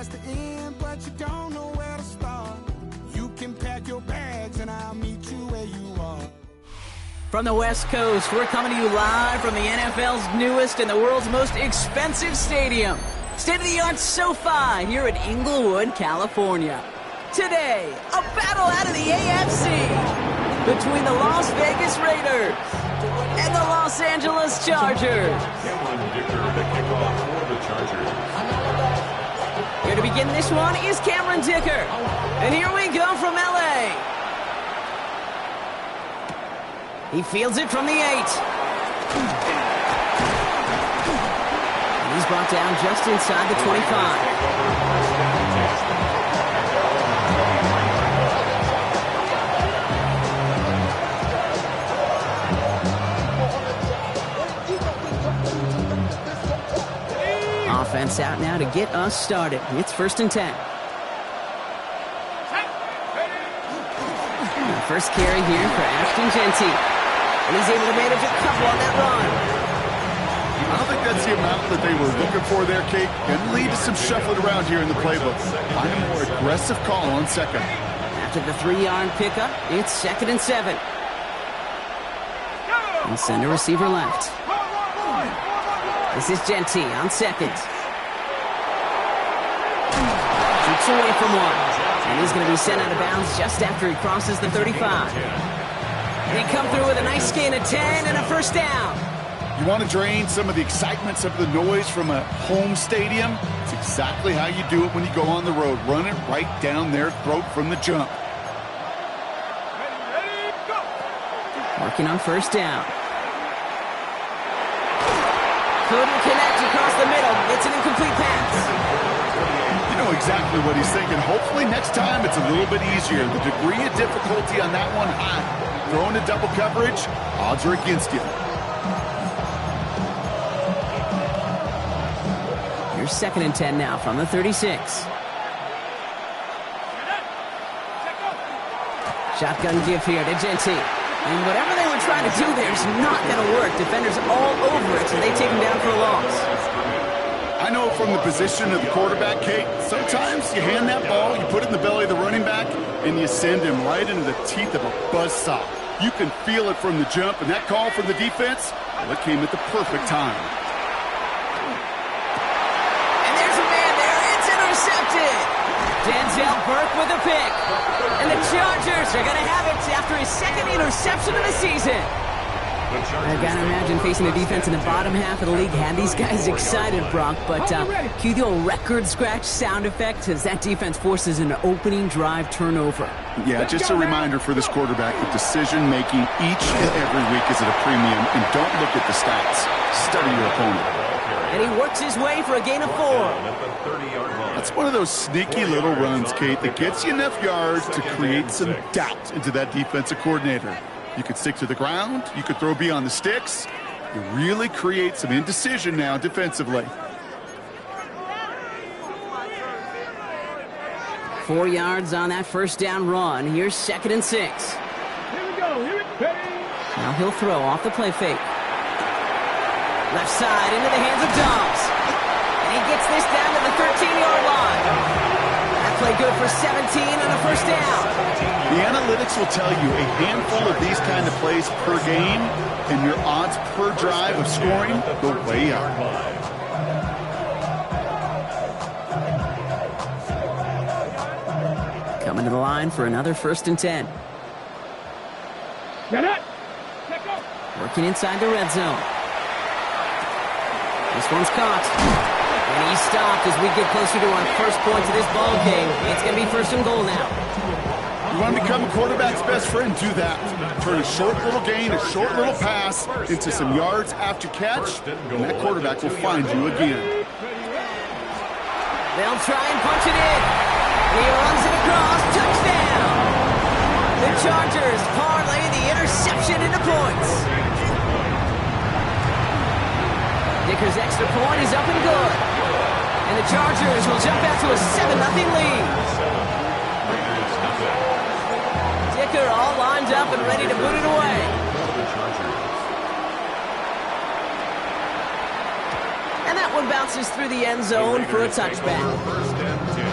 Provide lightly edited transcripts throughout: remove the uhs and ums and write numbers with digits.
that's the end, but you don't know where to start. You can pack your bags and I'll meet you where you are. From the West Coast, we're coming to you live from the NFL's newest and the world's most expensive stadium. State-of-the-art SoFi here in Inglewood, California. Today, a battle out of the AFC between the Las Vegas Raiders and the Los Angeles Chargers. Here to begin this one is Cameron Dicker. And here we go from LA. He fields it from the 8. And he's brought down just inside the 25. Offense out now to get us started. It's 1st and 10. The first carry here for Ashton Jeanty. And he's able to manage a couple on that run. I don't think that's the amount that they were looking for there, Kate. Can lead to some shuffling around here in the playbook. Find a more aggressive call on second. After the 3-yard pickup, it's 2nd and 7. And send a receiver left. This is Jeanty on second. Shoots away from one. And he's going to be sent out of bounds just after he crosses the 35. And he come through with a nice gain of 10 and a first down. You want to drain some of the excitement, some of the noise from a home stadium? It's exactly how you do it when you go on the road. Run it right down their throat from the jump. Working on first down. Couldn't connect across the middle. It's an incomplete pass. You know exactly what he's thinking. Hopefully next time it's a little bit easier. The degree of difficulty on that one high. Throwing to double coverage, odds are against you. Here's 2nd and 10 now from the 36. Shotgun give here to Jeanty. And whatever they were trying to do there is not going to work. Defenders all over it, so they take him down for a loss. I know from the position of the quarterback, Kate, sometimes you hand that ball, you put it in the belly of the running back, and you send him right into the teeth of a buzzsaw. You can feel it from the jump, and that call from the defense, well, it came at the perfect time. And there's a man there. It's intercepted. Denzel Burke with a pick. And the Chargers are going to have it after his 2nd interception of the season. I've got to imagine facing the defense in the bottom half of the league had these guys excited, Brock. But cue the old record scratch sound effect as that defense forces an opening drive turnover. Yeah, just a reminder for this quarterback that decision-making each and every week is at a premium. And don't look at the stats. Study your opponent. And he works his way for a gain of 4. That's one of those sneaky little runs, Kate, that gets you enough yards to create some doubt into that defensive coordinator. You could stick to the ground. You could throw beyond the sticks. You really create some indecision now defensively. 4 yards on that first down run. Here's 2nd and 6. Here we go. Now he'll throw off the play fake. Left side into the hands of Dobbs. And he gets this down to the 13-yard line. That play good for 17 and a first down. The analytics will tell you a handful of these kind of plays per game, and your odds per drive of scoring go way up. Coming to the line for another 1st and 10. Working inside the red zone. This one's caught. And he's stopped as we get closer to our first points of this ball game. It's going to be 1st and goal now. You want to become a quarterback's best friend, do that. Turn a short little gain, a short little pass into some yards after catch, and that quarterback will find you again. They'll try and punch it in. He runs it across. Touchdown. The Chargers parlay the interception into points. Dicker's extra point is up and good. And the Chargers will jump out to a 7-0 lead. Dicker all lined up and ready to boot it away. And that that one bounces through the end zone for a touchback. First and 10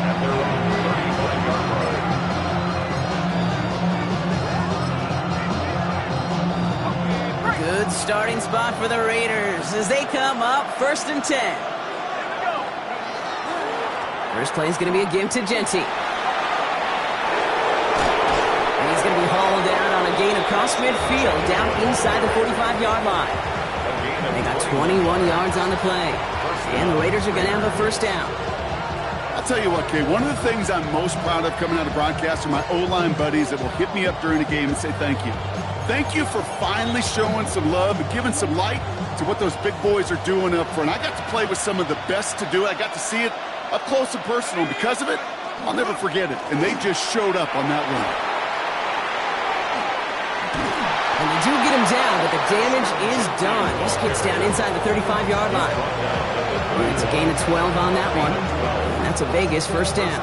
at their own 35-yard line. Good starting spot for the Raiders as they come up first and 10. First play is going to be a give to Genty. And he's going to be hauled down on a gain across midfield, down inside the 45-yard line. They got 21 yards on the play. And the Raiders are going to have a first down. I'll tell you what, Kay, one of the things I'm most proud of coming out of broadcast are my O-line buddies that will hit me up during the game and say thank you. Thank you for finally showing some love and giving some light to what those big boys are doing up front. I got to play with some of the best to do it. I got to see it up close and personal. Because of it, I'll never forget it. And they just showed up on that run. And they do get him down, but the damage is done. This gets down inside the 35-yard line. And it's a gain of 12 on that one. And that's a Vegas first down.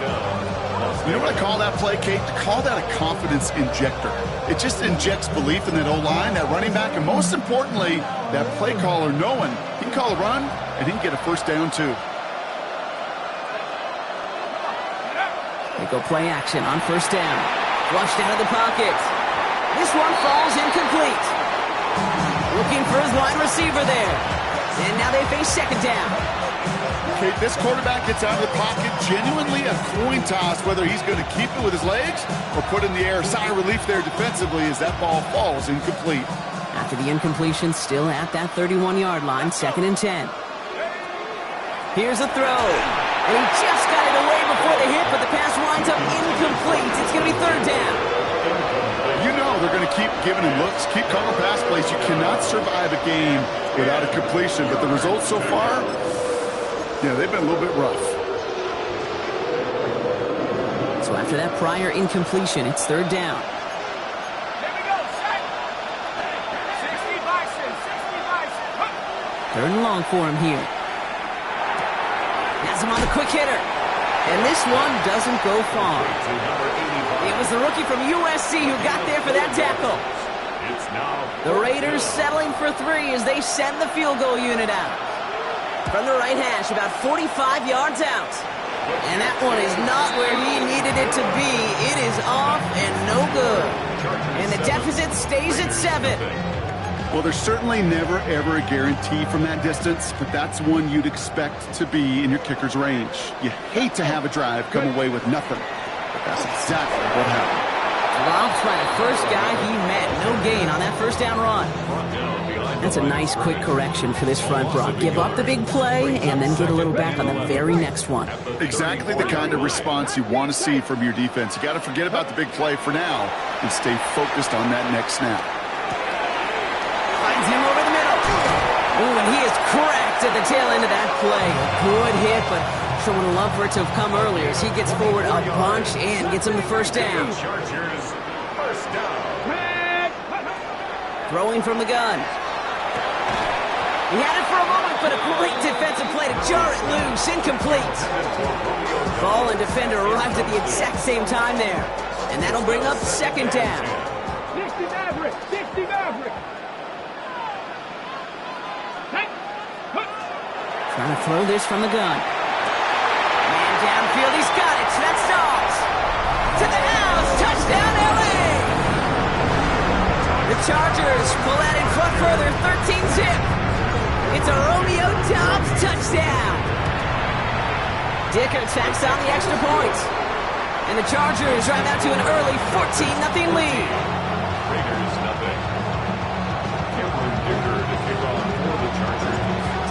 You know what I call that play, Kate? I call that a confidence injector. It just injects belief in that O-line, that running back, and most importantly, that play caller knowing he can call a run and he can get a first down too. They go play action on first down. Flushed out of the pocket. This one falls incomplete. Looking for his wide receiver there. And now they face second down. Okay, this quarterback gets out of the pocket, genuinely a coin toss whether he's going to keep it with his legs or put in the air. Sigh of relief there defensively as that ball falls incomplete. After the incompletion, still at that 31-yard line, second and 10. Here's a throw. And he just got it away before the hit, but the pass winds up incomplete. It's going to be third down. You know they're going to keep giving him looks, keep calling pass plays. You cannot survive a game without a completion, but the results so far, yeah, they've been a little bit rough. So after that prior incompletion, it's third down. Here we go, set. 60 Bison, 60 Bison. Third and long for him here. Has him on the quick hitter. And this one doesn't go far. It was the rookie from USC who got there for that tackle. The Raiders settling for three as they send the field goal unit out. From the right hash, about 45 yards out. And that one is not where he needed it to be. It is off and no good. And the deficit stays at 7. Well, there's certainly never, ever a guarantee from that distance, but that's one you'd expect to be in your kicker's range. You hate to have a drive come away with nothing, but that's exactly what happened. Dropped by the first guy he met. No gain on that first down run. That's a nice quick correction for this front row. Give up the big play and then get a little back on the very next one. Exactly the kind of response you want to see from your defense. You got to forget about the big play for now and stay focused on that next snap. Finds him over the middle. Ooh, and he is cracked at the tail end of that play. A good hit, but someone would love for it to have come earlier as he gets forward a bunch and gets him the first down. Chargers, first down. Throwing from the gun. He had it for a moment, but a great defensive play to jar it loose. Incomplete. Ball and defender arrived at the exact same time there. And that'll bring up second down. 60 Maverick, 60 Maverick. Trying to throw this from the gun. Man downfield, he's got it. That's Dobbs. To the house. Touchdown, LA. The Chargers pull out in front further. 13-zip. It's a Romeo Dobbs touchdown. Dicker tacks on the extra point. And the Chargers drive out to an early 14-0 lead. Raiders, nothing. Cameron Dicker to kick off for the Chargers.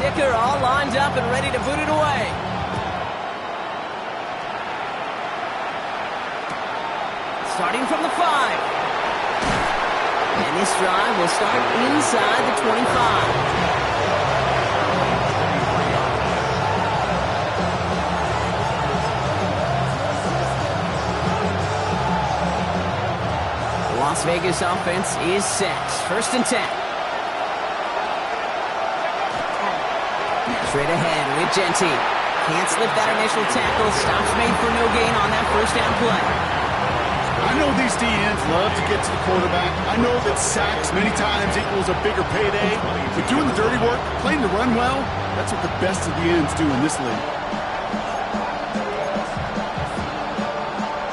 Dicker all lined up and ready to boot it away. Starting from the 5. And this drive will start inside the 25. The Las Vegas offense is set. First and 10. Straight ahead with Genty. Can't slip that initial tackle. Stops made for no gain on that first down play. I I know these DNs love to get to the quarterback. I know that sacks many times equals a bigger payday. But doing the dirty work, playing the run well, that's what the best of the ends do in this league.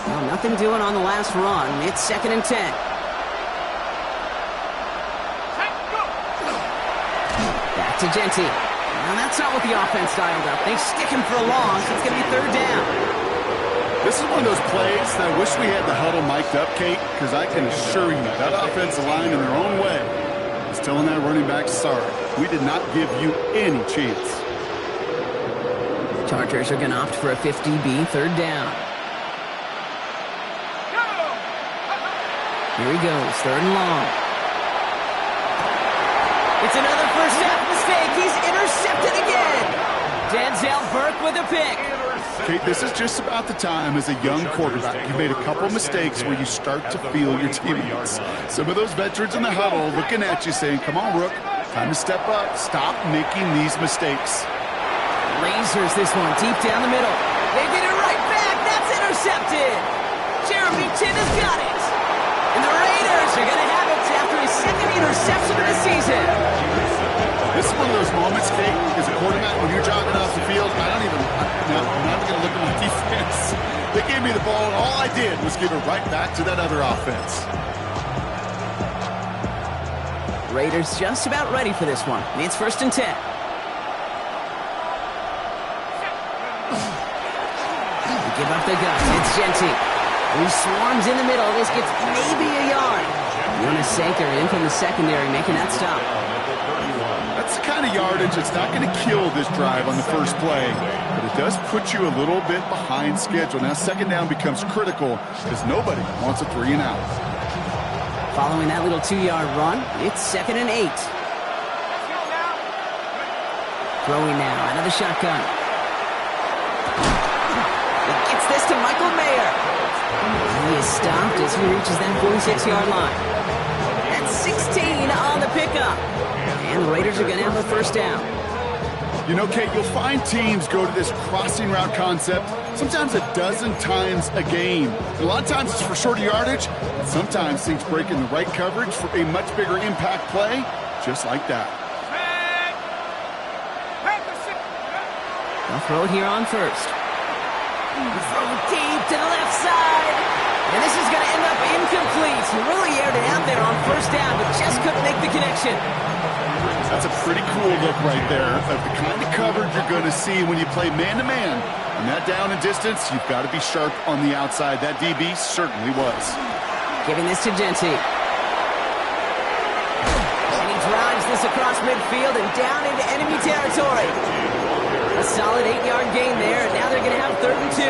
Well, nothing doing on the last run. It's 2nd and 10. Back to Genty. And that's not what the offense dialed up. They stick him for a loss. It's going to be 3rd down. This is one of those plays that I wish we had the huddle mic'd up, Kate, because I can assure you that offensive line in their own way is telling that running back, sorry, we did not give you any chance. Chargers are going to opt for a 50B 3rd down. Here he goes, 3rd and long. It's another first half mistake. He's intercepted again. Denzel Burke with a pick. Kate, this is just about the time as a young quarterback. You made a couple mistakes where you start to feel your teammates. Some of those veterans in the huddle looking at you saying, come on, Rook, time to step up. Stop making these mistakes. Lasers this one deep down the middle. They get it right back. That's intercepted. Jeremy Chin has got it. And the Raiders are going to have it after his 2nd interception of the season. This is one of those moments, Kate, as a quarterback, when you're jogging off the field, I'm not going to look at my defense. They gave me the ball, and all I did was give it right back to that other offense. Raiders just about ready for this one. It's 1st and 10. They give up the guts. It's Genty, who swarms in the middle. This gets maybe a yard. Jonas Sanker in from the secondary, making that stop. That's the kind of yardage that's not going to kill this drive on the first play, but it does put you a little bit behind schedule. Now 2nd down becomes critical because nobody wants a 3 and out. Following that little 2-yard run, it's 2nd and 8. Throwing now, another shotgun. He gets this to Michael Mayer. He is stopped as he reaches that 46-yard line. That's 16 on the pickup. And the Raiders are going to have a 1st down. You know, Kate, you'll find teams go to this crossing route concept sometimes a dozen times a game. And a lot of times it's for shorter yardage, but sometimes things break in the right coverage for a much bigger impact play, just like that. They'll throw it here on 1st. Throw deep to the left side. And this is going to end up incomplete. He really aired it out there on 1st down, but just couldn't make the connection. That's a pretty cool look right there of the kind of coverage you're going to see when you play man-to-man. And that down and distance, you've got to be sharp on the outside. That DB certainly was. Giving this to Genty. And he drives this across midfield and down into enemy territory. A solid 8-yard gain there, and now they're going to have 3rd and 2.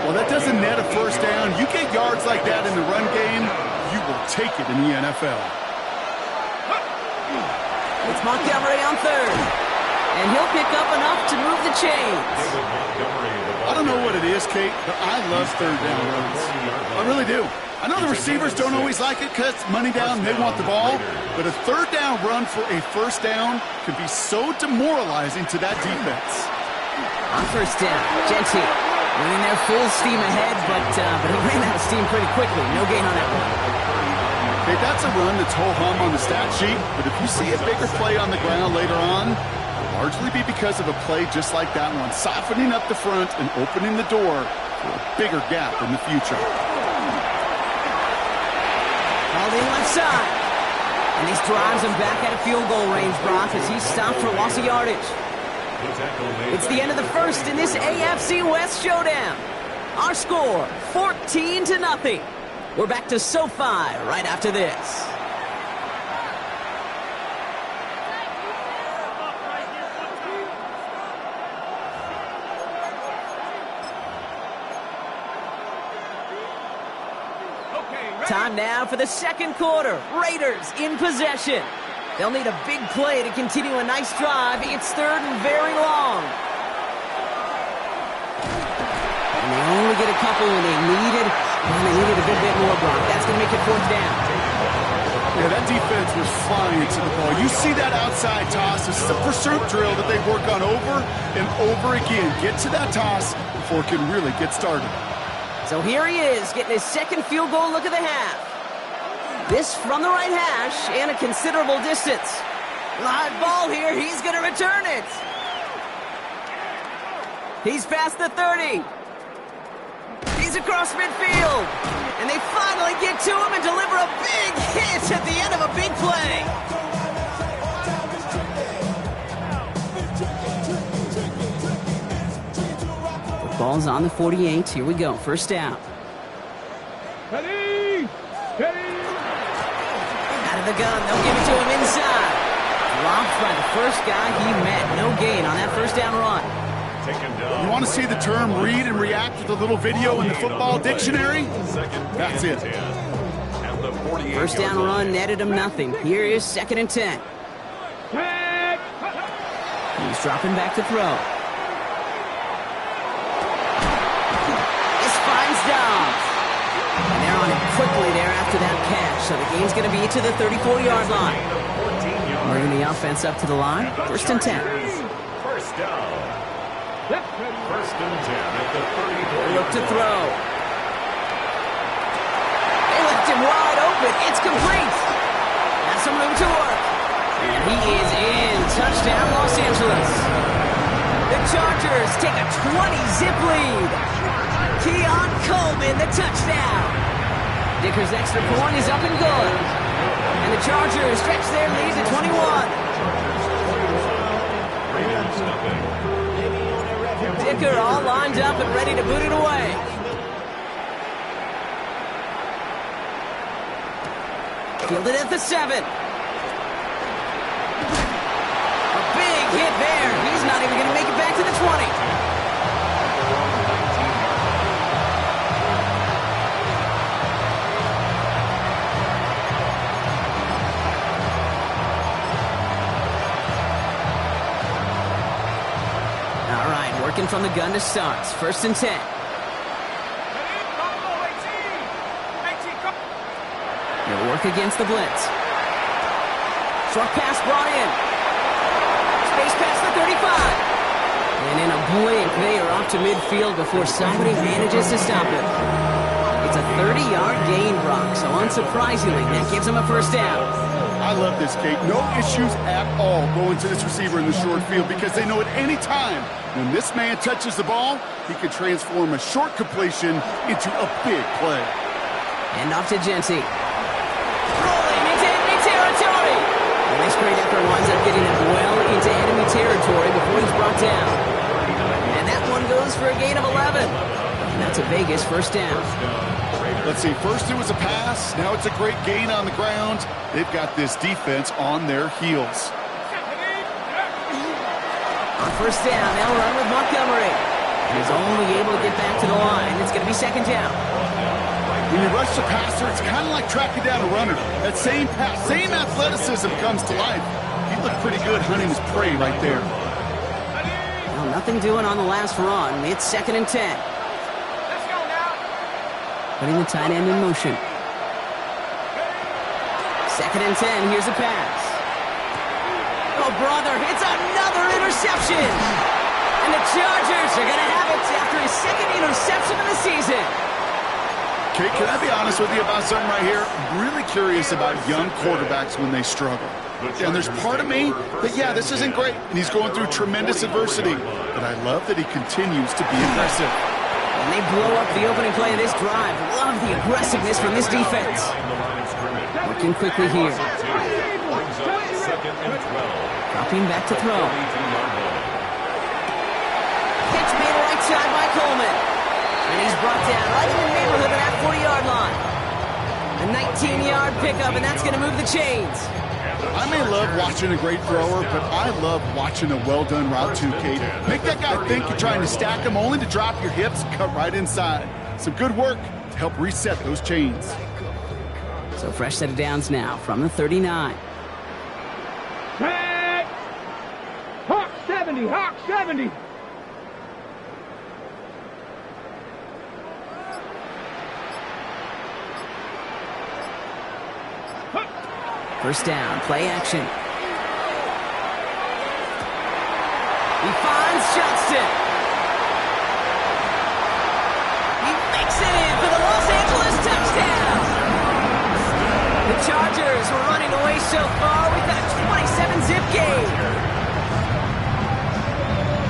Well, that doesn't net a 1st down. You get yards like that in the run game, you will take it in the NFL. It's Montgomery on 3rd. And he'll pick up enough to move the chains. I don't know what it is, Kate, but I love 3rd down runs. I really do. I know the receivers don't always like it because it's money down and they want the ball, but a 3rd down run for a 1st down can be so demoralizing to that defense. On 1st down, Genty running there full steam ahead, but he ran out of steam pretty quickly. No gain on that one. Okay, that's a run that's ho-hum on the stat sheet, but if you see a bigger play on the ground later on, it'll largely be because of a play just like that one, softening up the front and opening the door for a bigger gap in the future. Called in left side. And this drives him back at a field goal range, Brock, as he's stopped for loss of yardage. It's the end of the 1st in this AFC West showdown. Our score, 14-0. We're back to SoFi right after this. Time now for the 2nd quarter. Raiders in possession. They'll need a big play to continue a nice drive. It's 3rd and very long. And they only get a couple when they needed a good bit more, Brock. That's going to make it 4th down. Yeah, that defense was flying to the ball. You see that outside toss. This is a pursuit drill that they work on over and over again. Get to that toss before it can really get started. So here he is, getting his second field goal look of the half. This from the right hash and a considerable distance. Live ball here, he's going to return it. He's past the 30. He's across midfield. And they finally get to him and deliver a big hit at the end of a big play. Ball's on the 48. Here we go. First down. Ready! Ready! Out of the gun. They'll give it to him inside. Blocked by the first guy he met. No gain on that first down run. You want to see the term read and react with a little video in the football dictionary? That's it. First down run netted him nothing. Here is 2nd and 10. He's dropping back to throw. And they're on it quickly there after that catch. So the game's going to be to the 34-yard line. Bringing the offense up to the line. 1st and 10. First down. 1st and 10 at the 34. Look to throw. They left him wide open. It's complete. Has some room to work. And he is in. Touchdown, Los Angeles. The Chargers take a 20-zip lead. Keon Coleman, the touchdown. Dicker's extra point is up and good. And the Chargers stretch their lead to 21. Dicker all lined up and ready to boot it away. Fielded at the 7. A big hit there. He's not even going to make it back to the 20. Working from the gun to start. 1st and 10. They'll work against the blitz. Short pass brought in. Space past the 35. And in a blink, they are off to midfield before somebody manages to stop it. It's a 30-yard gain, Brock, so unsurprisingly, that gives them a first down. I love this, Kate. No issues at all going to this receiver in the short field because they know at any time when this man touches the ball, he can transform a short completion into a big play. And off to Genty. Rolling into enemy territory. The next great effort winds up getting him well into enemy territory before he's brought down. And that one goes for a gain of 11. And that's a Vegas first down. Let's see, first it was a pass, now it's a great gain on the ground. They've got this defense on their heels. On first down, they'll run with Montgomery. He's only able to get back to the line. It's going to be 2nd down. When you rush the passer, it's kind of like tracking down a runner. That same pass, same athleticism comes to life. He looked pretty good hunting his prey right there. Well, nothing doing on the last run. It's 2nd and 10. Putting the tight end in motion. 2nd and 10. Here's a pass. Oh, brother, it's another interception. And the Chargers are going to have it after his 2nd interception of the season. Kate, can I be honest with you about something right here? I'm really curious about young quarterbacks when they struggle. And there's part of me that, yeah, this isn't great, and he's going through tremendous adversity. But I love that he continues to be aggressive. And they blow up the opening play of this drive. Love the aggressiveness from this defense. Working quickly here. Dropping back to throw. Pitch made right side by Coleman. And he's brought down right in the neighborhood of that 40-yard line. A 19-yard pickup, and that's going to move the chains. I may love watching a great thrower, but I love watching a well-done route too, Kate. Make that guy think you're trying to stack him only to drop your hips and cut right inside. Some good work to help reset those chains. So fresh set of downs now from the 39. Tag! Hawk 70! Hawk 70! First down, play action. He finds Johnston. He makes it in. as we're running away so far. We've got a 27-zip game.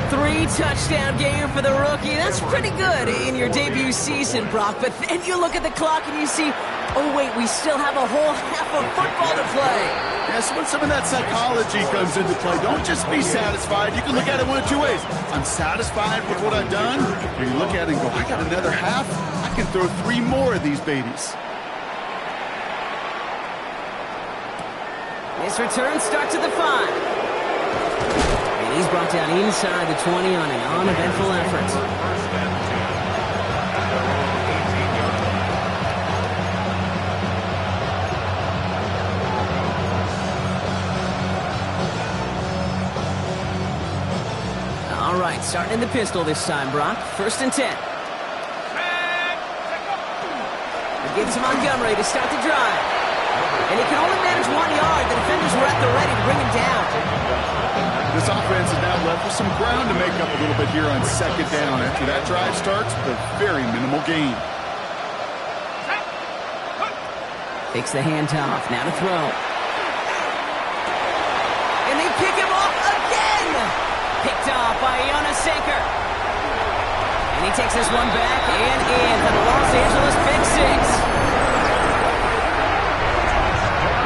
3-touchdown game for the rookie. That's pretty good in your debut season, Brock. But then you look at the clock and you see, oh, wait, we still have a whole half of football to play. Yes, when some of that psychology comes into play, don't just be satisfied. You can look at it one of two ways. I'm satisfied with what I've done. Or you look at it and go, I got another half. I can throw 3 more of these babies. This return starts at the 5. And he's brought down inside the 20 on an uneventful effort. All right, starting in the pistol this time, Brock. 1st and 10. It gives to Montgomery to start the drive. And he can only manage 1 yard. The defenders were at the ready to bring him down. This offense is now left with some ground to make up a little bit here on 2nd down. After that drive starts, with a very minimal gain. Takes the handoff. Now to throw. And they pick him off again. Picked off by Jonas Sanker. And he takes this one back and in for the Los Angeles Big Six.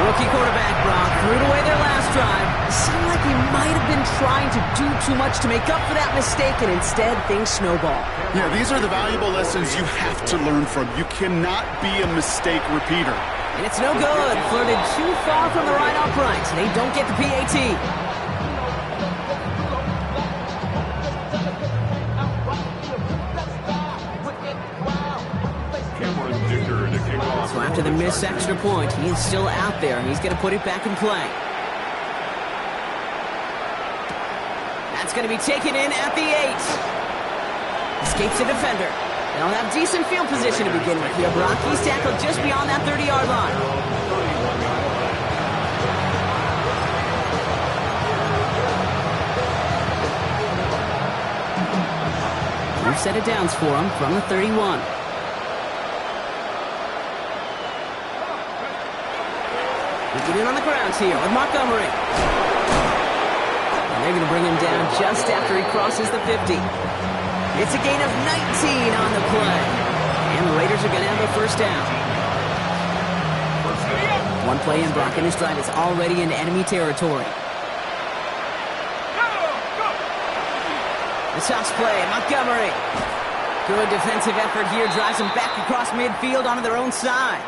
Rookie quarterback, Brock, threw it away their last drive. It seemed like he might have been trying to do too much to make up for that mistake, and instead things snowball. Yeah, these are the valuable lessons you have to learn from. You cannot be a mistake repeater. And it's no good. Flirted too far from the right upright. They don't get the PAT. So after the missed extra point, he is still out there, and he's going to put it back in play. That's going to be taken in at the 8. Escapes the defender. They'll have decent field position to begin with here, Brock. He's tackled just beyond that 30-yard line. New set of downs for him from the 31. We get in on the ground here with Montgomery. And they're going to bring him down just after he crosses the 50. It's a gain of 19 on the play. And the Raiders are going to have a 1st down. One play in, Brock, and his drive is already in enemy territory. The toss play, Montgomery. Good defensive effort here, drives them back across midfield onto their own side.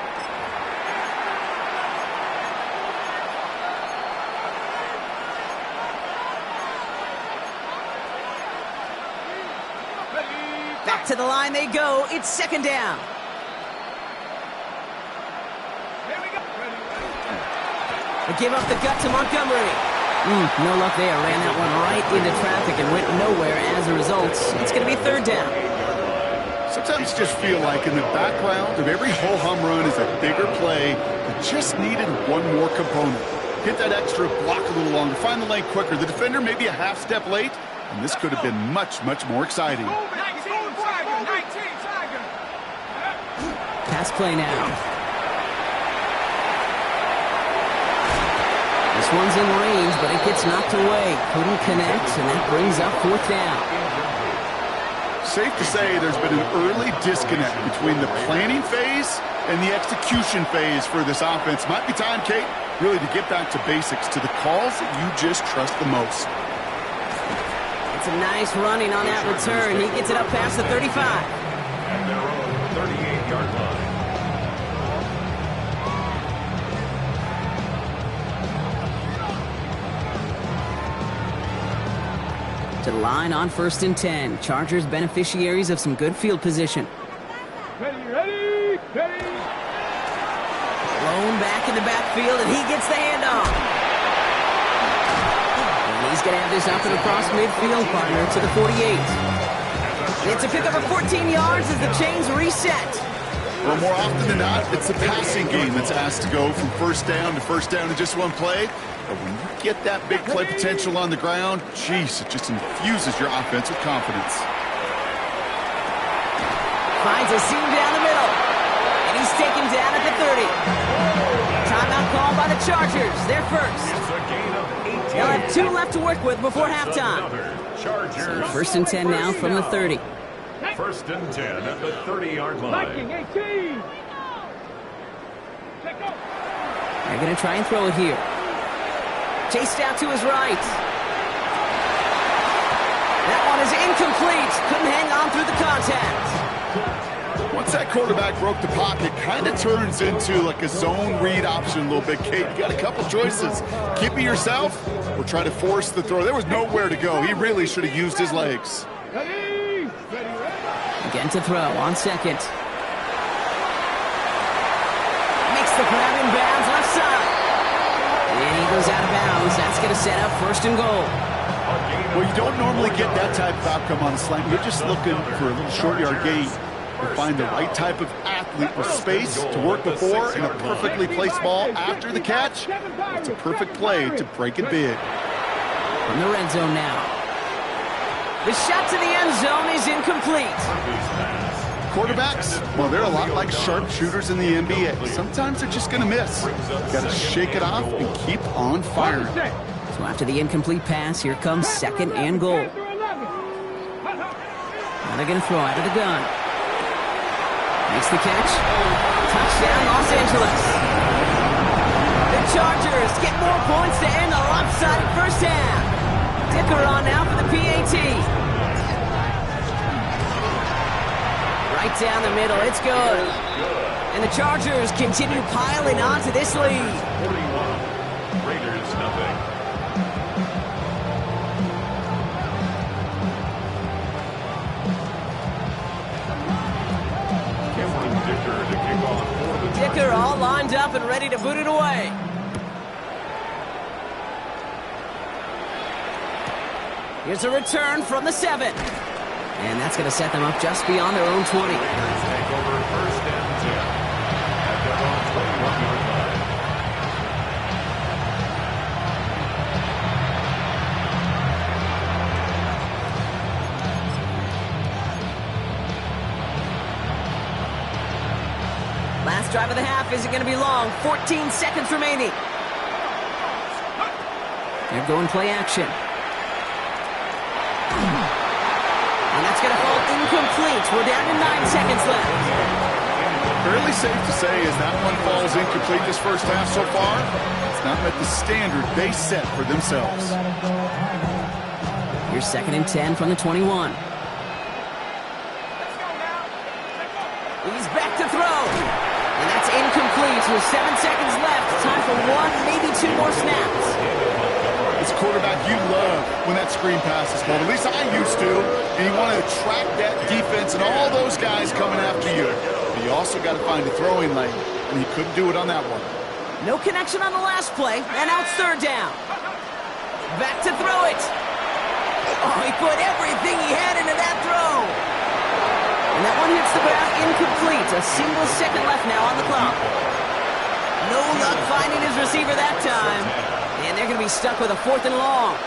Back to the line they go. It's 2nd down. They give up the gut to Montgomery. No luck there. Ran that one right into traffic and went nowhere as a result. It's going to be 3rd down. Sometimes you just feel like in the background of every ho-hum run is a bigger play that just needed one more component. Hit that extra block a little longer, find the lane quicker. The defender maybe a half step late, and this could have been much, much more exciting. Pass play now. This one's in range, but it gets knocked away. Couldn't connect, and that brings up 4th down. Safe to say there's been an early disconnect between the planning phase and the execution phase for this offense. Might be time, Kate, really to get back to basics, to the calls that you just trust the most. It's a nice running on that return. He gets it up past the 35. At their own 38-yard line. To the line on 1st and 10. Chargers beneficiaries of some good field position. Ready. Blown back in the backfield, and he gets the handoff. And he's going to have this up and across midfield, partner, to the 48. It's a pickup of 14 yards as the chains reset. Well, more often than not, it's the passing game that's asked to go from 1st down to 1st down in just one play. But when you get that big play potential on the ground, geez, it just infuses your offense with confidence. Finds a seam down the middle. And he's taken down at the 30. Timeout called by the Chargers. They're first. It's a gain of 18. They'll have 2 left to work with before That's halftime. another Chargers. First and 10 now from the 30. First and 10 at the 30-yard line. 18. They're going to try and throw it here. Chased out to his right. That one is incomplete. Couldn't hang on through the contact. Once that quarterback broke the pocket, kind of turns into like a zone read option a little bit, Kate. You got a couple choices. Keep it yourself or try to force the throw. There was nowhere to go. He really should have used his legs. Again to throw on second. Makes the grab in bounds left side. And he goes out of bounds. That's going to set up first and goal. Well, you don't normally get that type of outcome on a slant. You're just looking for a little short yard gain. To find the right type of athlete with space to work before and a perfectly placed ball after the catch. It's a perfect play to break it big. From the red zone now. The shot to the end zone is incomplete. Quarterbacks, well, they're a lot like sharpshooters in the NBA. Sometimes they're just going to miss. Got to shake it off and keep on firing. So after the incomplete pass, here comes second and goal. Now they're going to throw out of the gun. Makes the catch. Touchdown, Los Angeles. The Chargers get more points to end the lopsided first half. Dicker on now for the PAT. Right down the middle, it's good. And the Chargers continue piling on to this lead. 41. Raiders nothing. Dicker all lined up and ready to boot it away. Here's a return from the 7. And that's going to set them up just beyond their own 20. Take over first and 10 at their own 21-yard line. Last drive of the half isn't going to be long. 14 seconds remaining. They're going play action. And that's going to fall incomplete. We're down to 9 seconds left. Fairly safe to say as that one falls incomplete this first half so far, it's not met the standard they set for themselves. Here's second and 10 from the 21. He's back to throw. And that's incomplete with 7 seconds left. Time for 1, maybe 2 more snaps. As a quarterback, you love when that screen pass is called. At least I used to. And you want to attract that defense and all those guys coming after you. But you also got to find a throwing lane. And he couldn't do it on that one. No connection on the last play. And now it's third down. Back to throw it. Oh, he put everything he had into that throw. And that one hits the ground incomplete. A single second left now on the clock. No luck finding his receiver that time. And they're going to be stuck with a 4th and long.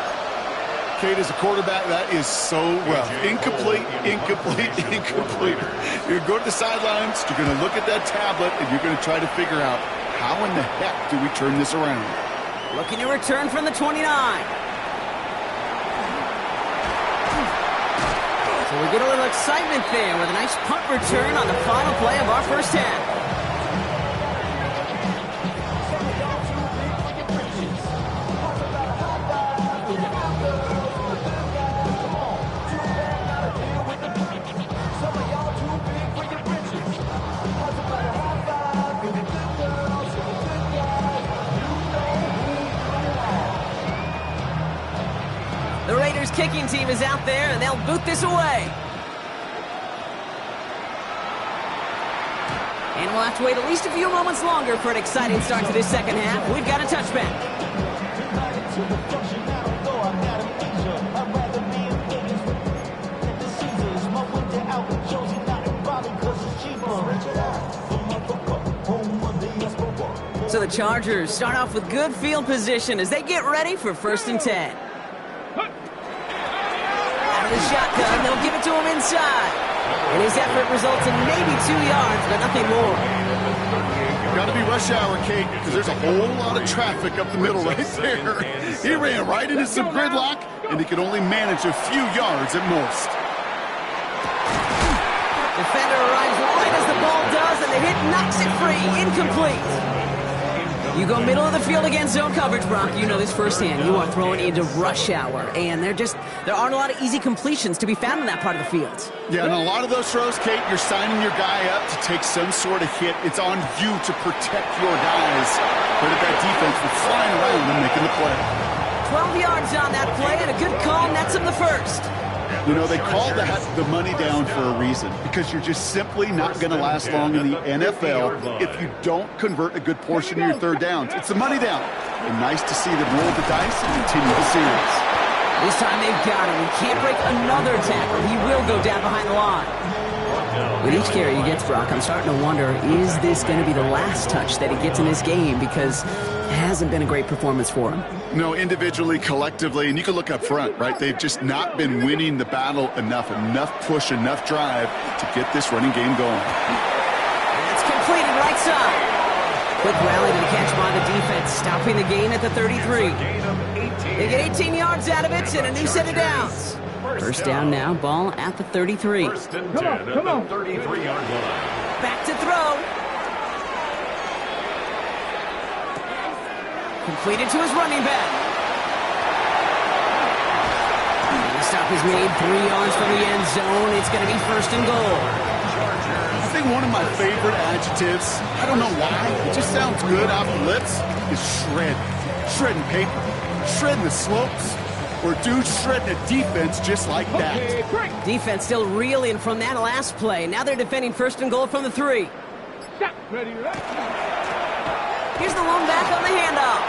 Kate, as a quarterback, that is so rough. Incomplete, incomplete, incomplete. You're going to go to the sidelines, you're going to look at that tablet, and you're going to try to figure out how in the heck do we turn this around. Looking to return from the 29. So we get a little excitement there with a nice punt return on the final play of our first half. The Raiders kicking team is out there, and they'll boot this away. And we'll have to wait at least a few moments longer for an exciting start to this second half. We've got a touchback. So the Chargers start off with good field position as they get ready for first and 10. Out of the shotgun, they'll give it to him inside. And his effort results in maybe 2 yards, but nothing more. Got to be rush hour, Kate, because there's a whole lot of traffic up the middle right there. He ran right into some gridlock, and he could only manage a few yards at most. Defender arrives right as the ball does, and the hit knocks it free. Incomplete. You go middle of the field against zone coverage, Brock. You know this firsthand. You are throwing into rush hour, and there aren't a lot of easy completions to be found in that part of the field. Yeah, and a lot of those throws, Kate, you're signing your guy up to take some sort of hit. It's on you to protect your guys. But at that defense, we're flying around and making the play. 12 yards on that play, and a good call nets him the first. You know, they call that the money down for a reason, because you're just simply not going to last long in the NFL if you don't convert a good portion of your third downs. It's the money down. And nice to see them roll the dice and continue the series. This time they've got him. He can't break another tackle. He will go down behind the line. With each carry he gets, Brock, I'm starting to wonder, is this going to be the last touch that he gets in this game? Because it hasn't been a great performance for him. No, individually, collectively, and you can look up front, right? They've just not been winning the battle enough push, enough drive to get this running game going. It's completed right side. Quick rally to the catch by the defense, stopping the gain at the 33. They get 18 yards out of it and a new set of downs. First down now, ball at the 33. First and 10 at the 33-yard line. Back to throw. Completed to his running back. The stop is made 3 yards from the end zone. It's going to be first and goal. I think one of my favorite adjectives, I don't know why, it just sounds good off the lips, is shred. Shredding paper. Shredding the slopes. Or dude shredding a defense just like that. Defense still reeling from that last play. Now they're defending first and goal from the 3. Here's the lone back on the handoff.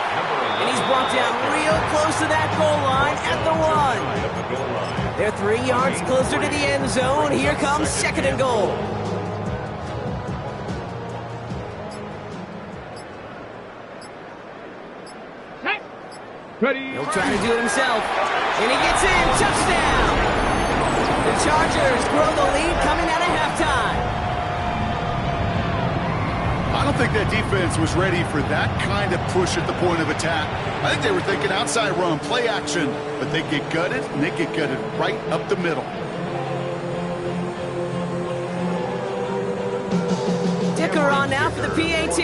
And he's brought down real close to that goal line at the 1. They're 3 yards closer to the end zone. Here comes second and goal. He'll try to do it himself. And he gets in. Touchdown! The Chargers grow the lead coming out of halftime. I don't think that defense was ready for that kind of push at the point of attack. I think they were thinking outside run, play action, but they get gutted, and they get gutted right up the middle. Dicker on now for the PAT.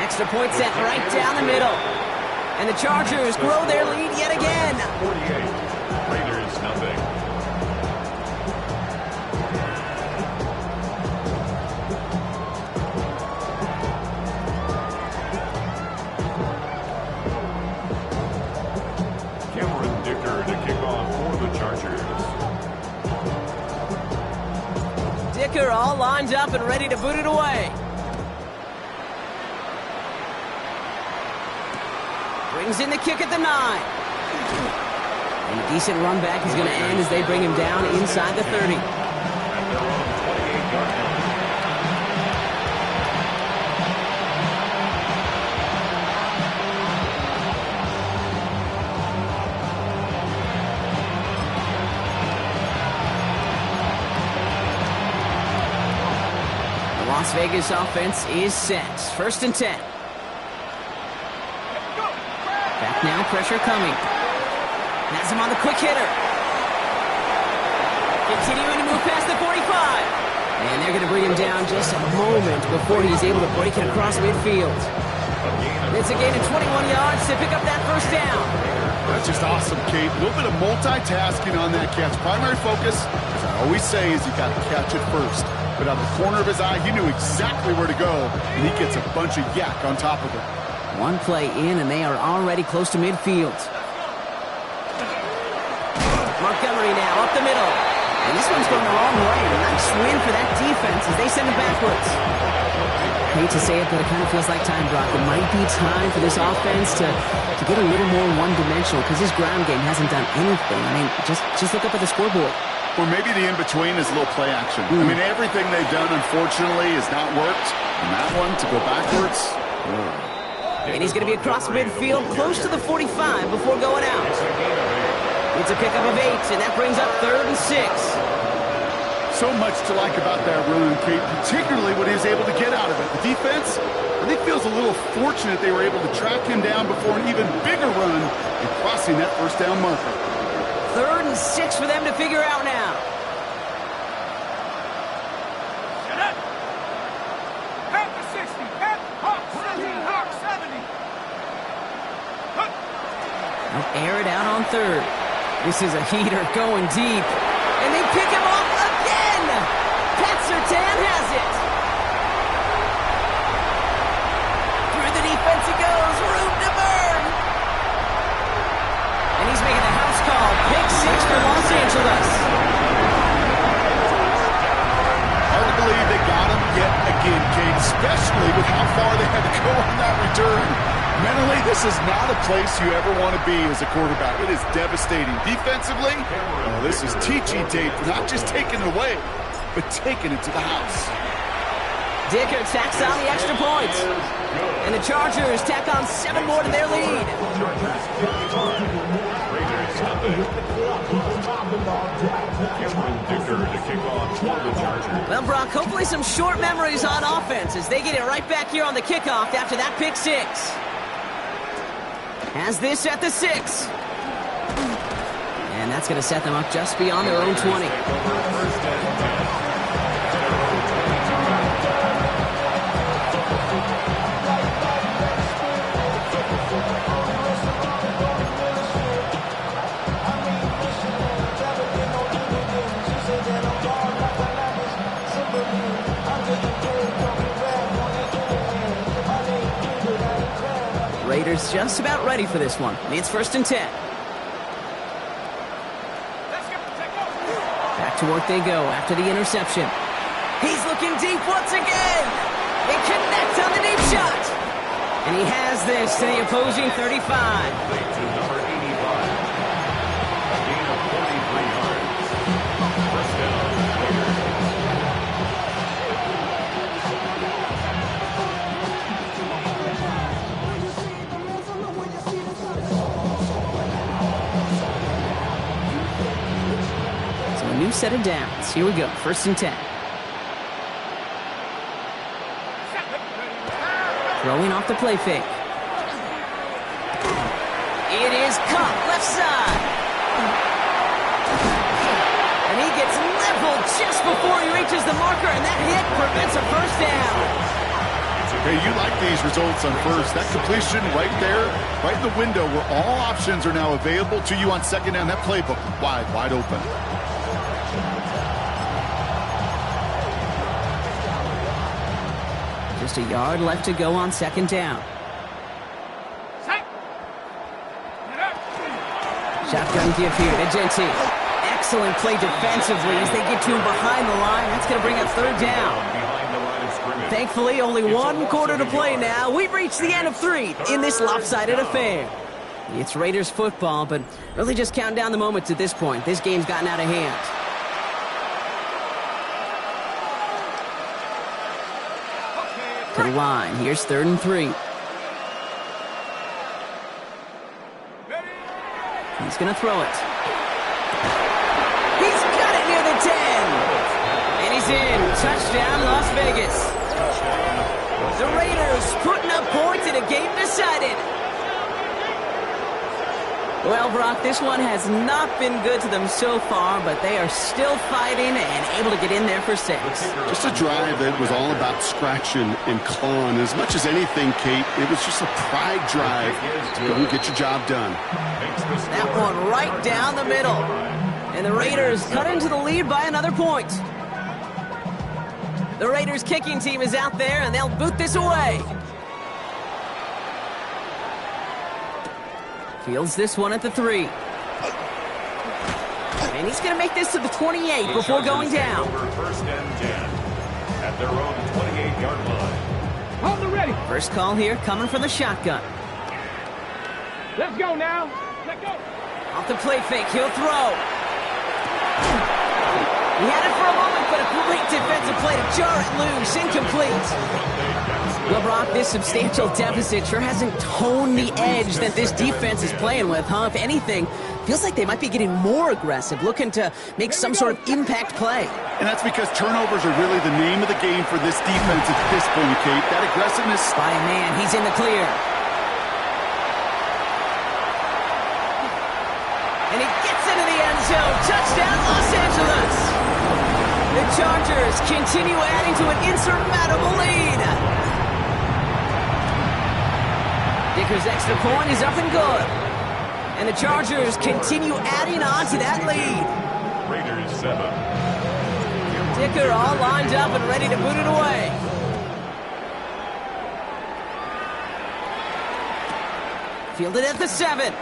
Extra point set right down the middle. And the Chargers grow their lead yet again. 48. Raiders nothing. Cameron Dicker to kick off for the Chargers. Dicker all lined up and ready to boot it away. Brings in the kick at the 9. And a decent run back is going to end as they bring him down inside the 30. The Las Vegas offense is set. First and 10. Back now, pressure coming. Has him on the quick hitter. Continuing to move past the 45. And they're going to bring him down just a moment before he's able to break it across midfield. It's a gain of 21 yards to pick up that first down. That's just awesome, Kate. A little bit of multitasking on that catch. Primary focus, as I always say, is you got to catch it first. But out of the corner of his eye, he knew exactly where to go, and he gets a bunch of yak on top of it. One play in, and they are already close to midfield. Montgomery now up the middle. And this one's going the wrong way. A nice win for that defense as they send it backwards. I hate to say it, but it kind of feels like time, Brock. It might be time for this offense to get a little more one-dimensional because this ground game hasn't done anything. I mean, just look up at the scoreboard. Or maybe the in-between is a little play action. I mean, everything they've done, unfortunately, has not worked. And that one, to go backwards, And he's going to be across midfield, close to the 45 before going out. It's a pickup of 8, and that brings up 3rd and 6. So much to like about that run, Kate, particularly when he was able to get out of it. The defense, I think, feels a little fortunate they were able to track him down before an even bigger run and crossing that first down marker. 3rd and 6 for them to figure out now. Shut up. Half the 60. Half Hawk 70. Hawk 70. They'll air it out on 3rd. This is a heater going deep. And they pick him off again. Pat Surtain has it. Through the defense he goes. Room to burn. And he's making the house call. Pick 6 for Los Angeles. Hard to believe they got him yet again, Kate, especially with how far they had to go on that return. Mentally, this is not a place you ever want to be as a quarterback. It is devastating. Defensively, well, this is teaching tape, not just taking it away, but taking it to the house. Dicker tacks on the extra point. And the Chargers tack on 7 more to their lead. Well, Brock, hopefully some short memories on offense as they get it right back here on the kickoff after that pick 6. Has this at the 6. And that's going to set them up just beyond their own 20. Raiders just about ready for this one. It's 1st and 10. Back to work they go after the interception. He's looking deep once again. They connect on the deep shot. And he has this to the opposing 35. New set of downs. Here we go. 1st and 10. Throwing off the play fake. It is caught left side. And he gets leveled just before he reaches the marker, and that hit prevents a 1st down. Hey, you like these results on 1st. That completion right there, right in the window where all options are now available to you on 2nd down. That playbook wide open. Just a yard left to go on 2nd down. Shotgun give here to Gentile. Excellent play defensively as they get to him behind the line. That's going to bring up 3rd down. Thankfully, only 1 quarter to play now. We've reached the end of 3 in this lopsided affair. It's Raiders football, but really just counting down the moments at this point. This game's gotten out of hand. To the line. Here's 3rd and 3. He's going to throw it. He's got it near the 10. And he's in. Touchdown, Las Vegas. The Raiders putting up points in a game decided. Well, Brock, this one has not been good to them so far, but they are still fighting and able to get in there for 6. Just a drive that was all about scratching and clawing. As much as anything, Kate, it was just a pride drive to go and get your job done. That one right down the middle. And the Raiders cut into the lead by another point. The Raiders kicking team is out there, and they'll boot this away. Fields this one at the 3. And he's going to make this to the 28 before going down. 1st and 10 at their own 28-yard line. Hold the ready. First call here coming from the shotgun. Let's go now. Let go. Off the play fake, he'll throw. He had it for a moment, but a great defensive play to jar it loose. Incomplete. Well, Brock, this substantial deficit sure hasn't toned the edge that this defense is playing with, huh? If anything, feels like they might be getting more aggressive, looking to make some sort of impact play. And that's because turnovers are really the name of the game for this defense at this point, Kate. That aggressiveness... By a man, he's in the clear. And he gets into the end zone. Touchdown, Los Angeles. The Chargers continue adding to an insurmountable lead. Dicker's extra point is up and good. And the Chargers continue adding on to that lead. Raiders 7. Dicker all lined up and ready to boot it away. Fielded at the 7.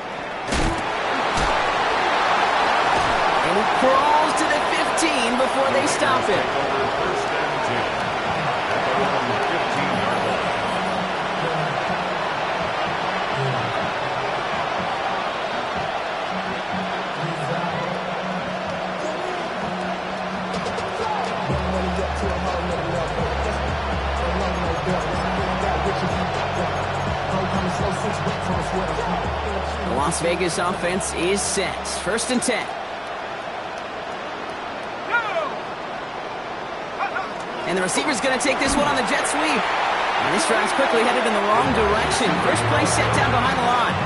And he crawls to the 15 before they stop him. First and 10. At their own 15-yard line. The Las Vegas offense is set. First and 10. And the receiver's going to take this one on the jet sweep. And this drive's quickly headed in the wrong direction. First play set down behind the line.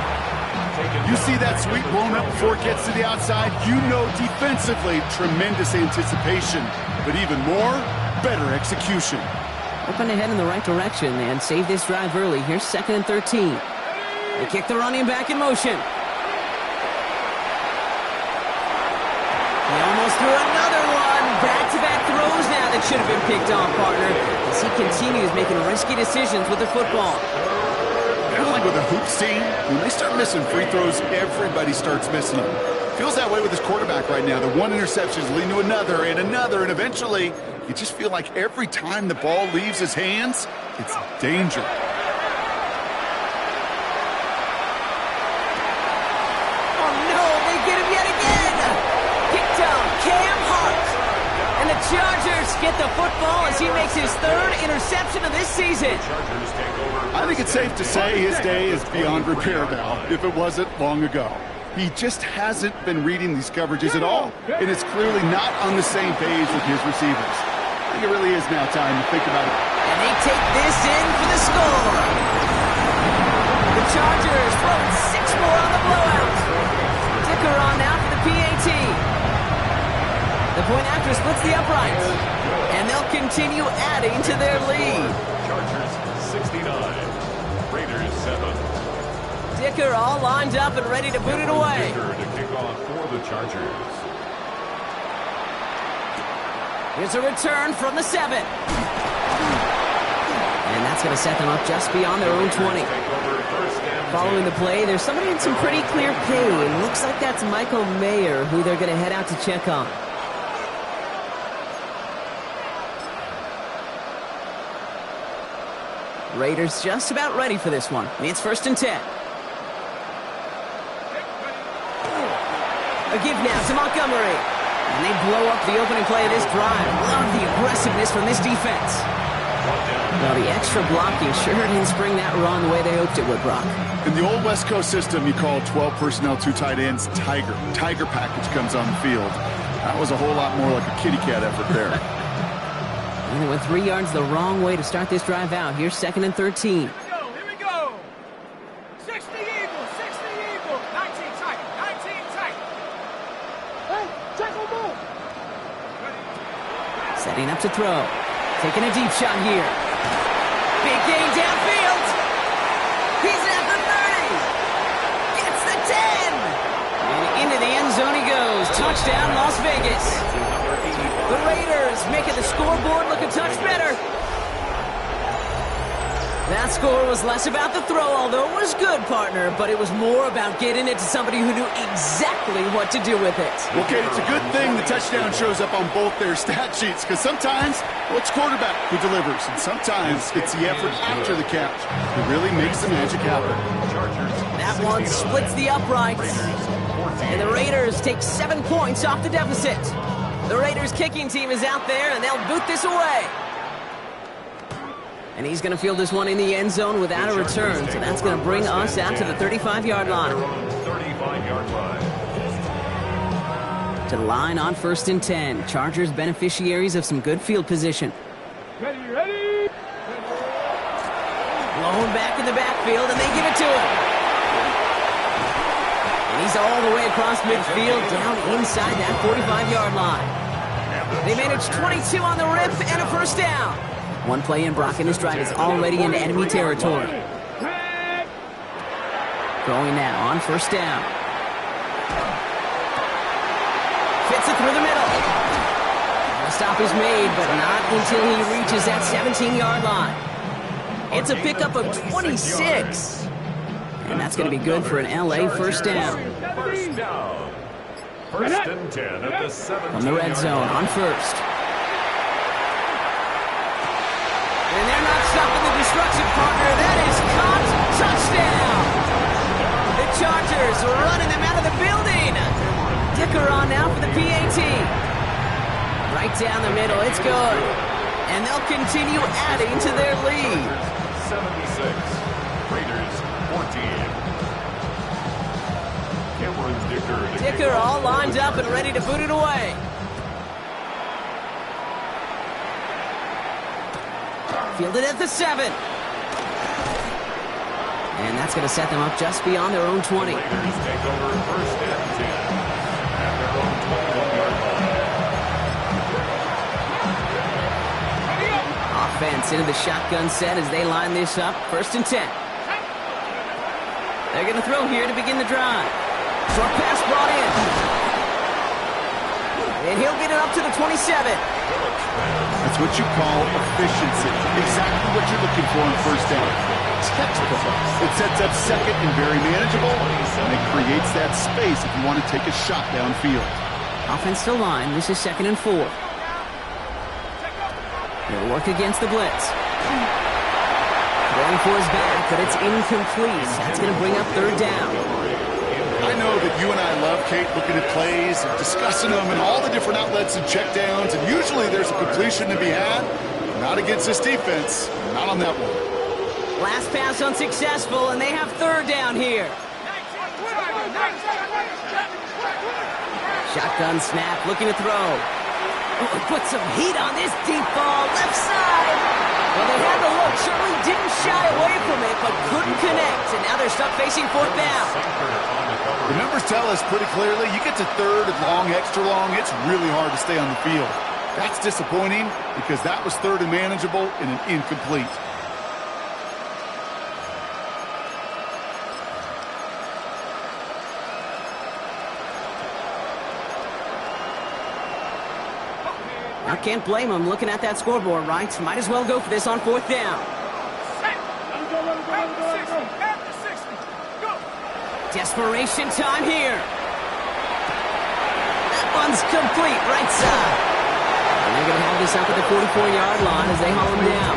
You see that sweep blown up before it gets to the outside, you know defensively, tremendous anticipation. But even more, better execution. Hoping to head in the right direction and save this drive early. Here's 2nd and 13. They kick the running back in motion. He almost threw another one. Back-to-back throws now that should have been picked off, partner, as he continues making risky decisions with the football. Kind of like with a hoops team, when they start missing free throws, everybody starts missing them. Feels that way with his quarterback right now. The one interception is leading to another, and eventually, you just feel like every time the ball leaves his hands, it's danger. Oh no, they get him yet again! Picked down Cam Hart. And the Chargers get the football as he makes his 3rd interception of this season. I think it's safe to say his day is beyond repair now, if it wasn't long ago. He just hasn't been reading these coverages at all, and it's clearly not on the same page with his receivers. I think it really is now time to think about it. And they take this in for the score. The Chargers throwing 6 more on the blowout. Dicker on now for the PAT. The point after splits the uprights, and they'll continue adding to their lead. Chargers 69. Raiders 7. Dicker all lined up and ready to boot it away. Dicker to kick off for the Chargers. Here's a return from the 7. And that's going to set them up just beyond their own 20. Following the play, there's somebody in some pretty clear pain. Looks like that's Michael Mayer, who they're going to head out to check on. Raiders just about ready for this one. It's 1st and 10. A give now to Montgomery. And they blow up the opening play of this drive. Love the aggressiveness from this defense. Well, the extra blocking sure didn't spring that run the way they hoped it would, Brock. In the old West Coast system, you call 12 personnel, 2 tight ends, Tiger. Tiger package comes on the field. That was a whole lot more like a kitty cat effort there. And they went 3 yards the wrong way to start this drive out. Here's 2nd and 13. Here we go. 60 Eagles, 60 Eagles. 19 tight, 19 tight. Hey, tackle move. Setting up to throw. Taking a deep shot here. Big gain downfield. He's at the 30. Gets the 10. And into the end zone he goes. Touchdown, Las Vegas. The Raiders making the scoreboard look a touch better. That score was less about the throw, although it was good, partner, but it was more about getting it to somebody who knew exactly what to do with it. Okay, it's a good thing the touchdown shows up on both their stat sheets, because sometimes, well, it's quarterback who delivers, and sometimes it's the effort after the catch that really makes the magic happen. That one splits the uprights, and the Raiders take 7 points off the deficit. The Raiders kicking team is out there, and they'll boot this away. And he's going to field this one in the end zone without a return. So that's going to bring us out to the 35-yard line. 35-yard line. To the line on 1st and 10. Chargers beneficiaries of some good field position. Ready. Blown back in the backfield, and they give it to him. And he's all the way across midfield, down inside that 45-yard line. They managed 22 on the rip and a first down. One play in, Brock, and his drive is already into enemy territory. Going now on 1st down. Fits it through the middle. The stop is made, but not until he reaches that 17-yard line. It's a pickup of 26. And that's going to be good for an LA first down. First down. 1st and 10 at the 17. From the red zone on 1st. And they're not stopping the destruction, partner. That is caught. Touchdown. The Chargers running them out of the building. Dicker on now for the PAT. Right down the middle. It's good. And they'll continue adding to their lead. 76. Raiders 14. Cameron Dicker all lined up and ready to boot it away. Fielded at the 7. And that's going to set them up just beyond their own 20. Raiders take over 1st and 10 at their own 21-yard line. Offense into the shotgun set as they line this up. 1st and 10. They're going to throw here to begin the drive. Short pass brought in. And he'll get it up to the 27. That's what you call efficiency. Exactly what you're looking for in 1st down. Textbook. It sets up 2nd and very manageable, and it creates that space if you want to take a shot downfield. Offense to line. This is 2nd and 4. They'll work against the blitz. Going for his back, but it's incomplete. That's going to bring up 3rd down. I know that you and I love, Kate, looking at plays and discussing them and all the different outlets and checkdowns, and usually there's a completion to be had. Not against this defense. Not on that one. Last pass unsuccessful, and they have 3rd down here. Shotgun snap, looking to throw. Oh, put some heat on this deep ball, left side. Well, they had the look, certainly didn't shy away from it, but couldn't connect, and now they're stuck facing 4th down. The numbers tell us pretty clearly, you get to 3rd and long, extra long, it's really hard to stay on the field. That's disappointing because that was 3rd and manageable and an incomplete. I can't blame him looking at that scoreboard, right? Might as well go for this on 4th down. Desperation time here. That one's complete, right side. And they're going to have this up at the 44-yard line as they haul him down.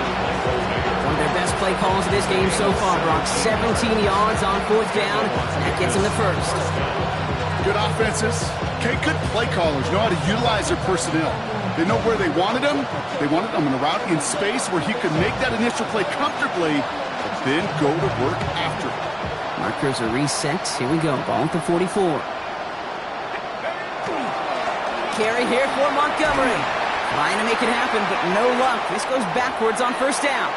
One of their best play calls of this game so far, Brock. 17 yards on 4th down. That gets him the 1st. Good offenses. Okay, good play callers know how to utilize their personnel. They know where they wanted him. They wanted him in a route in space where he could make that initial play comfortably, but then go to work after it. Markers are reset. Here we go. Ball at the 44. Carry here for Montgomery. Trying to make it happen, but no luck. This goes backwards on 1st down.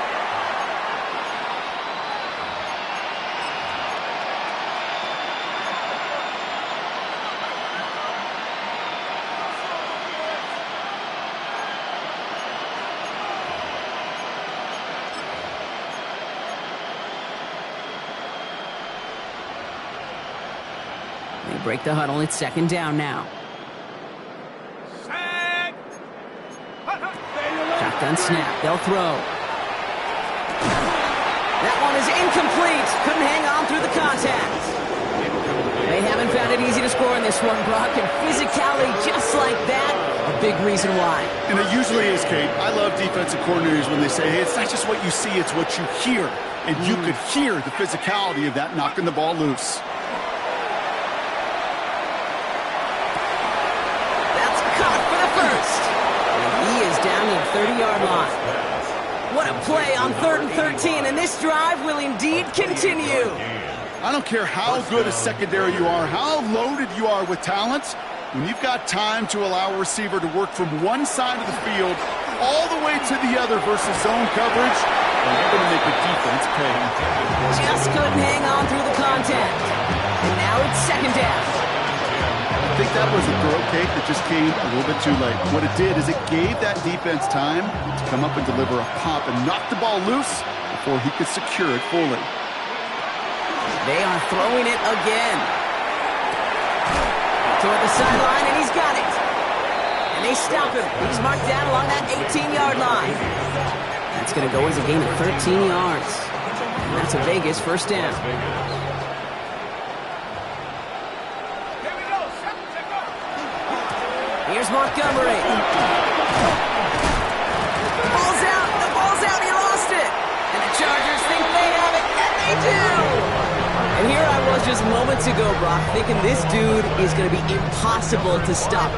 They break the huddle. It's 2nd down now. Shotgun snap. They'll throw. That one is incomplete. Couldn't hang on through the contact. They haven't found it easy to score in this one, Brock, and physicality just like that, a big reason why. And it usually is, Kate. I love defensive coordinators when they say, hey, it's not just what you see, it's what you hear. And you could hear the physicality of that knocking the ball loose. That's caught for the 1st. And he is down to the 30-yard line. What a play on 3rd and 13, and this drive will indeed continue. I don't care how good a secondary you are, how loaded you are with talent. When you've got time to allow a receiver to work from one side of the field all the way to the other versus zone coverage, then you're going to make the defense pay. Just couldn't hang on through the contact. And now it's 2nd down. I think that was a throw cake that just came a little bit too late. What it did is it gave that defense time to come up and deliver a pop and knock the ball loose before he could secure it fully. They are throwing it again. Toward the sideline, and he's got it. And they stop him. He's marked down along that 18-yard line. That's going to go as a gain of 13 yards. And that's a Vegas 1st down. Here's Montgomery. Ball's out. The ball's out. He lost it. And the Chargers think they have it, and they do. And here I was just moments ago, Brock, thinking this dude is going to be impossible to stop.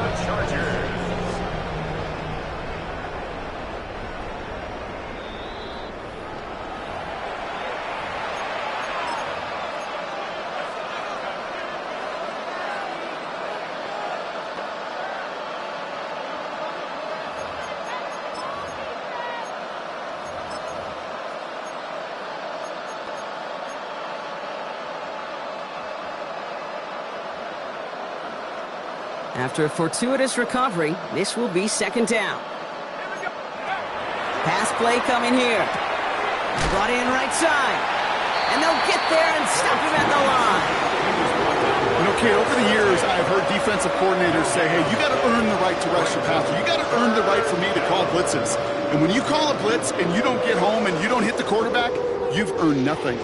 After a fortuitous recovery, this will be 2nd down. Pass play coming here. Brought in right side. And they'll get there and stop him at the line. You know, Kate, over the years, I've heard defensive coordinators say, hey, you got to earn the right to rush your passer. You got to earn the right for me to call blitzes. And when you call a blitz and you don't get home and you don't hit the quarterback, you've earned nothing.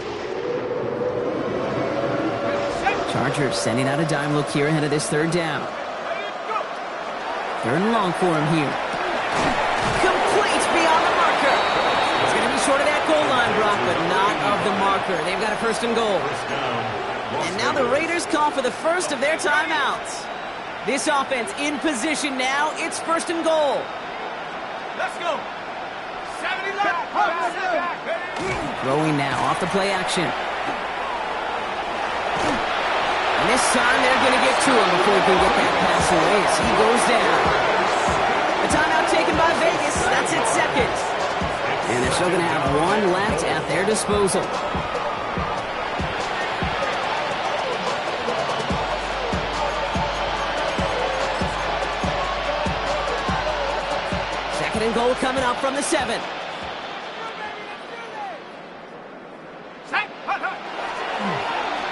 Chargers sending out a dime look here ahead of this 3rd down. 3rd and long for him here. Complete beyond the marker. It's going to be short of that goal line, Brock, but not of the marker. They've got a 1st and goal. And now the Raiders call for the first of their timeouts. This offense in position now. It's 1st and goal. Let's go. 70 left. Throwing now off the play action. And this time they're going to get to him before he can get that pass away as he goes down. The timeout taken by Vegas. That's its 2nd. And they're still going to have 1 left at their disposal. Second and goal coming up from the 7.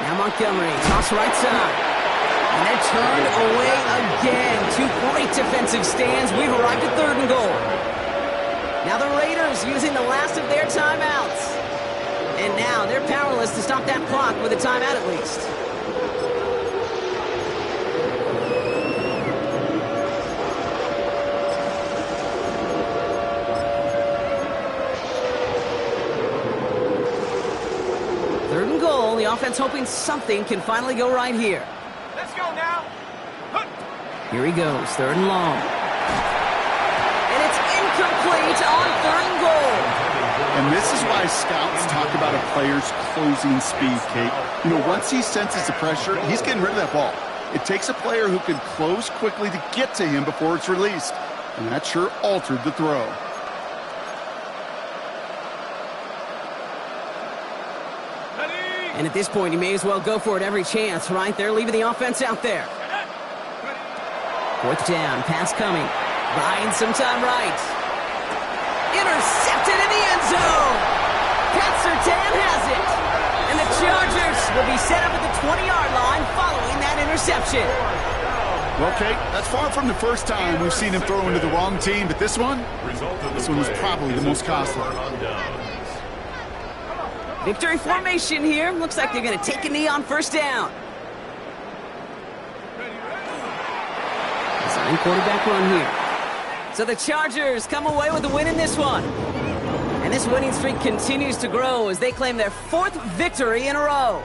Now Montgomery, toss right side. And they're turned away again. 2 great defensive stands. We've arrived at 3rd and goal. Now the Raiders using the last of their timeouts. And now they're powerless to stop that clock with a timeout at least. The offense hoping something can finally go right here. Let's go now. Here he goes, 3rd and long. And it's incomplete on 3rd and goal. And this is why scouts talk about a player's closing speed, Kate. You know, once he senses the pressure, he's getting rid of that ball. It takes a player who can close quickly to get to him before it's released. And that sure altered the throw. And at this point, you may as well go for it every chance, right? They're leaving the offense out there. 4th down, pass coming. Buying some time right. Intercepted in the end zone. Pat Surtain has it. And the Chargers will be set up at the 20-yard line following that interception. Well, Kate, that's far from the first time we've seen him throw into the wrong team, but this one was probably the most costly. Victory formation here. Looks like they're going to take a knee on 1st down. Design quarterback run here. So the Chargers come away with a win in this one. And this winning streak continues to grow as they claim their 4th victory in a row.